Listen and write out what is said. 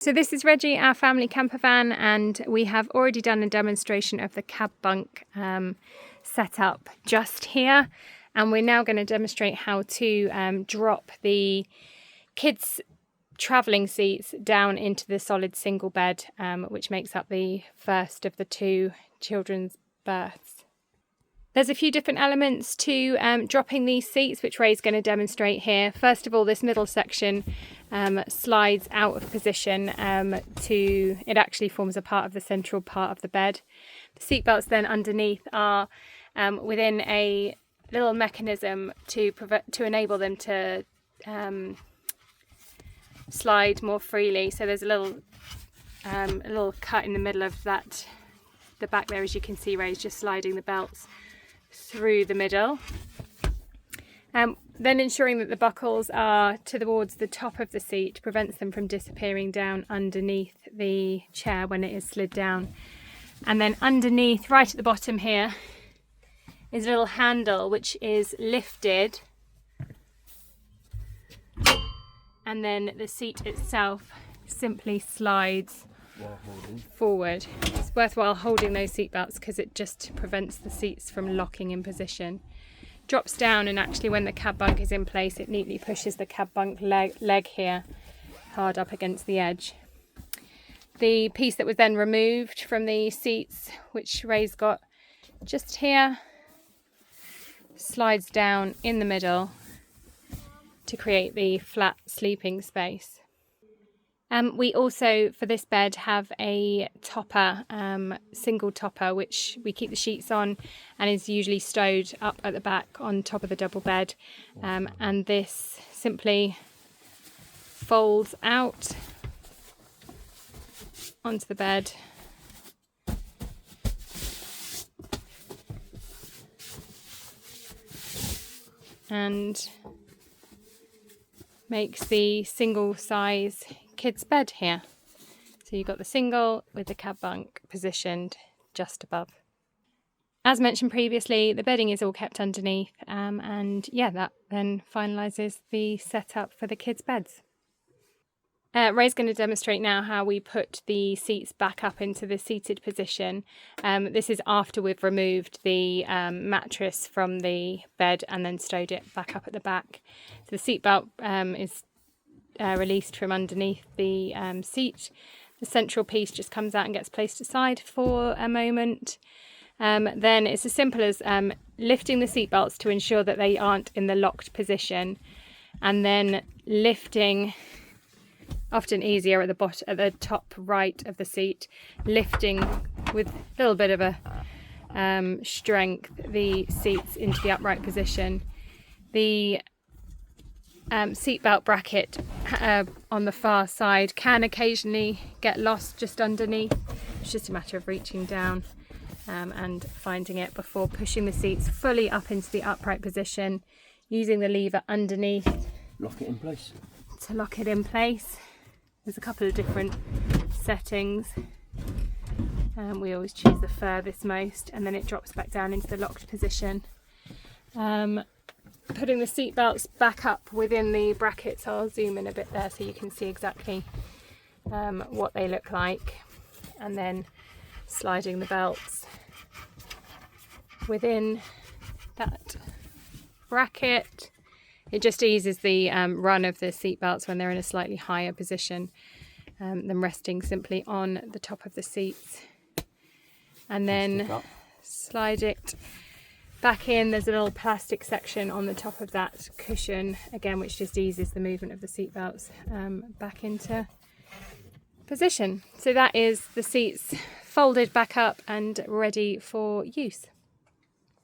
So this is Reggie, our family camper van, and we have already done a demonstration of the cab bunk set up just here, and we're now going to demonstrate how to drop the kids' travelling seats down into the solid single bed, which makes up the first of the two children's berths. There's a few different elements to dropping these seats, which Ray's going to demonstrate here. First of all, this middle section slides out of position it actually forms a part of the central part of the bed. The seat belts then underneath are within a little mechanism to enable them to slide more freely. So there's a little cut in the middle of the back there, as you can see. Ray's just sliding the belts through the middle. Then ensuring that the buckles are towards the top of the seat prevents them from disappearing down underneath the chair when it is slid down. And then underneath, right at the bottom here, is a little handle which is lifted, and then the seat itself simply slides forward. It's worthwhile holding those seat belts because it just prevents the seats from locking in position. Drops down, and actually when the cab bunk is in place, it neatly pushes the cab bunk leg here hard up against the edge. The piece that was then removed from the seats, which Ray's got just here, slides down in the middle to create the flat sleeping space. We also, for this bed, have a topper, single topper, which we keep the sheets on and is usually stowed up at the back on top of the double bed. And this simply folds out onto the bed. And makes the single size kids bed here. So you've got the single with the cab bunk positioned just above. As mentioned previously, the bedding is all kept underneath, and yeah, that then finalises the setup for the kids' beds. Ray's going to demonstrate now how we put the seats back up into the seated position. This is after we've removed the mattress from the bed and then stowed it back up at the back. So the seat belt is released from underneath the seat. The central piece just comes out and gets placed aside for a moment. Then it's as simple as lifting the seat belts to ensure that they aren't in the locked position, and then lifting, often easier at the top right of the seat, lifting with a little bit of a strength the seats into the upright position. The seatbelt bracket on the far side can occasionally get lost just underneath. It's just a matter of reaching down and finding it before pushing the seats fully up into the upright position, using the lever underneath. Lock it in place. To lock it in place. There's a couple of different settings. We always choose the furthest most, and then it drops back down into the locked position. Putting the seat belts back up within the brackets, I'll zoom in a bit there so you can see exactly what they look like, and then sliding the belts within that bracket. It just eases the run of the seat belts when they're in a slightly higher position than resting simply on the top of the seats. And then slide it back in. There's a little plastic section on the top of that cushion, again, which just eases the movement of the seat belts back into position. So that is the seats folded back up and ready for use.